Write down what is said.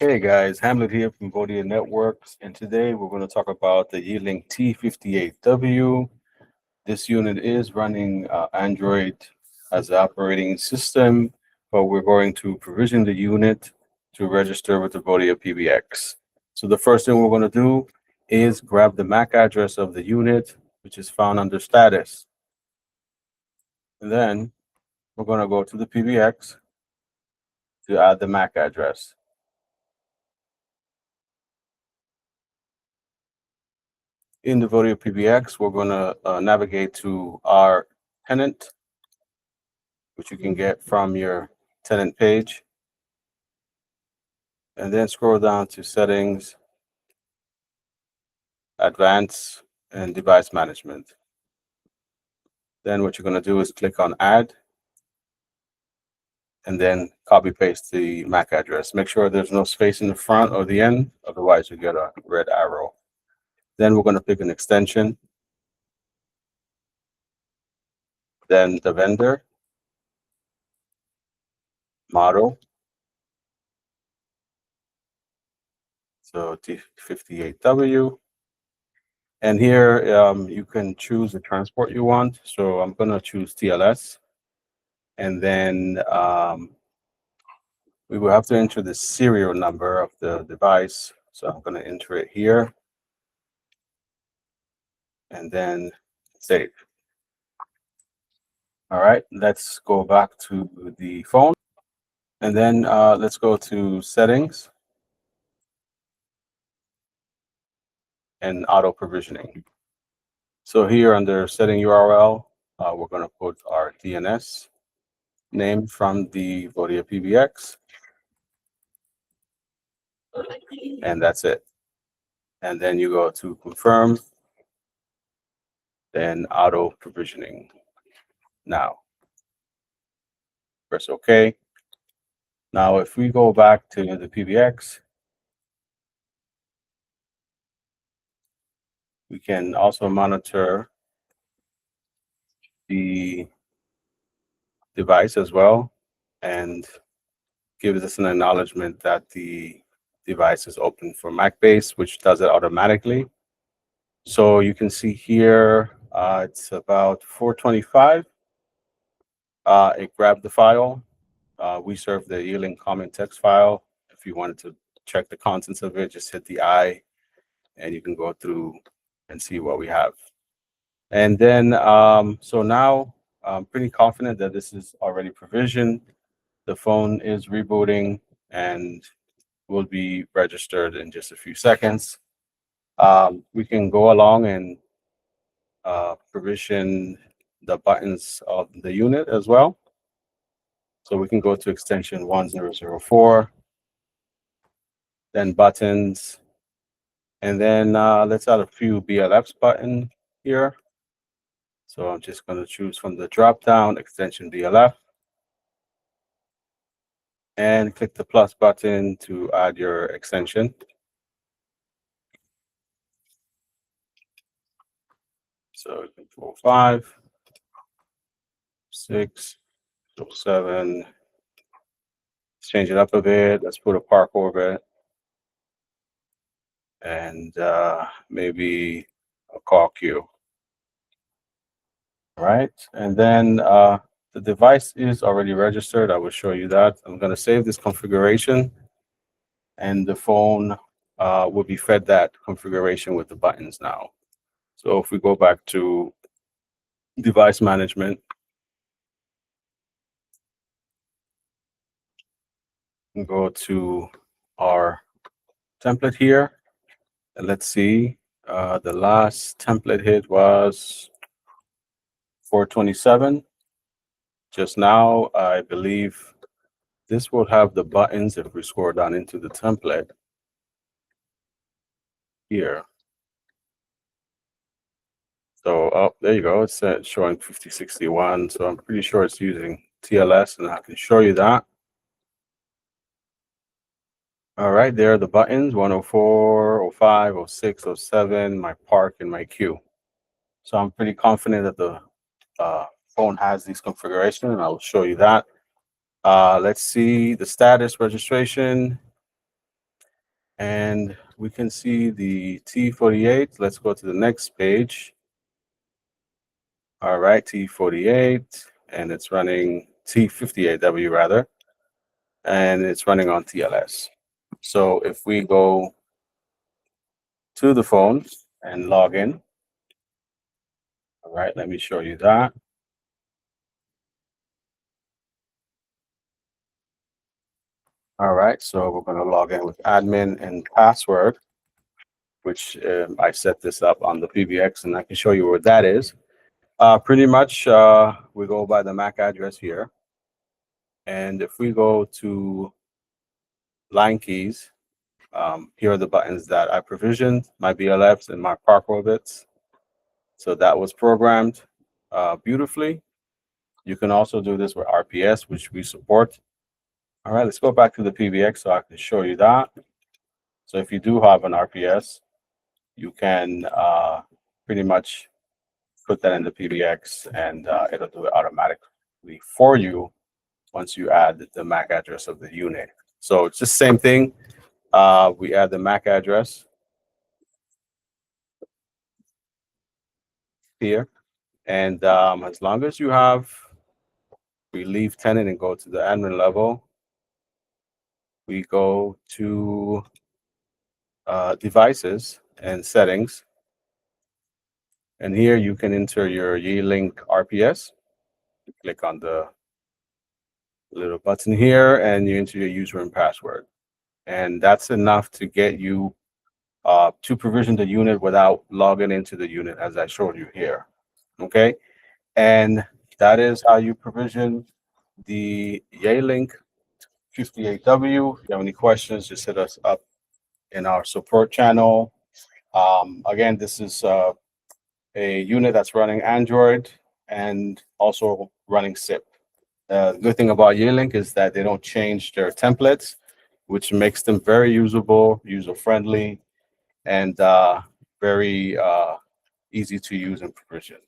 Hey guys, Hamlet here from Vodia Networks, and today we're going to talk about the Yealink T58W. This unit is running Android as the operating system, but we're going to provision the unit to register with the Vodia PBX. So the first thing we're going to do is grab the MAC address of the unit, which is found under status. And then we're going to go to the PBX to add the MAC address. In the Vodia PBX, we're going to navigate to our tenant, which you can get from your tenant page, and then scroll down to settings, advanced, and device management. Then what you're going to do is click on add, and then copy paste the MAC address. Make sure there's no space in the front or the end, otherwise you get a red arrow. Then we're going to pick an extension, then the vendor, model, so T58W. And here you can choose the transport you want. So I'm going to choose TLS. And then we will have to enter the serial number of the device. So I'm going to enter it here. And then save. All right, let's go back to the phone. And then let's go to settings and auto provisioning. So here under setting URL, we're going to put our DNS name from the Vodia PBX. And that's it. And then you go to confirm, then auto provisioning. Now, press OK. Now, if we go back to the PBX, we can also monitor the device as well and give us an acknowledgement that the device is open for Mac base, which does it automatically. So you can see here, it's about 425. It grabbed the file. We serve the Yealink common text file. If you wanted to check the contents of it, just hit the I, and you can go through and see what we have. And then, so now I'm pretty confident that this is already provisioned. The phone is rebooting and will be registered in just a few seconds. We can go along and provision the buttons of the unit as well. So we can go to extension 1004, then buttons, and then let's add a few BLFs button here. So I'm just going to choose from the drop-down extension BLF and click the plus button to add your extension. So 405, 6, 7. Let's change it up a bit. Let's put a park orbit and maybe a call queue. All right, and then the device is already registered. I will show you that. I'm going to save this configuration, and the phone will be fed that configuration with the buttons now. So if we go back to device management, and go to our template here, and let's see, the last template hit was 427. Just now, I believe this will have the buttons if we scroll down into the template here. So, oh, there you go. It's showing 5061. So I'm pretty sure it's using TLS, and I can show you that. All right, there are the buttons, 104, 05, 06, 07, my park, and my queue. So I'm pretty confident that the phone has these configurations, and I will show you that. Let's see the status registration. And we can see the T48. Let's go to the next page. All right, T48, and it's running T58W rather, and it's running on TLS. So if we go to the phone and log in, all right, let me show you that. All right, so we're going to log in with admin and password, which I set this up on the PBX, and I can show you where that is. Pretty much, we go by the MAC address here. And if we go to line keys, here are the buttons that I provisioned, my BLFs and my park orbits. So that was programmed beautifully. You can also do this with RPS, which we support. All right, let's go back to the PBX so I can show you that. So if you do have an RPS, you can pretty much put that in the PBX and it'll do it automatically for you once you add the MAC address of the unit. So it's just the same thing. We add the MAC address here. And as long as you have, we leave tenant and go to the admin level. We go to devices and settings. And here you can enter your Yealink RPS. You click on the little button here and you enter your user and password. And that's enough to get you to provision the unit without logging into the unit, as I showed you here. Okay. And that is how you provision the Yealink 58W. If you have any questions, just hit us up in our support channel. Again, this is a unit that's running Android and also running SIP. The good thing about Yealink is that they don't change their templates, which makes them very usable, user-friendly, and very easy to use and provision.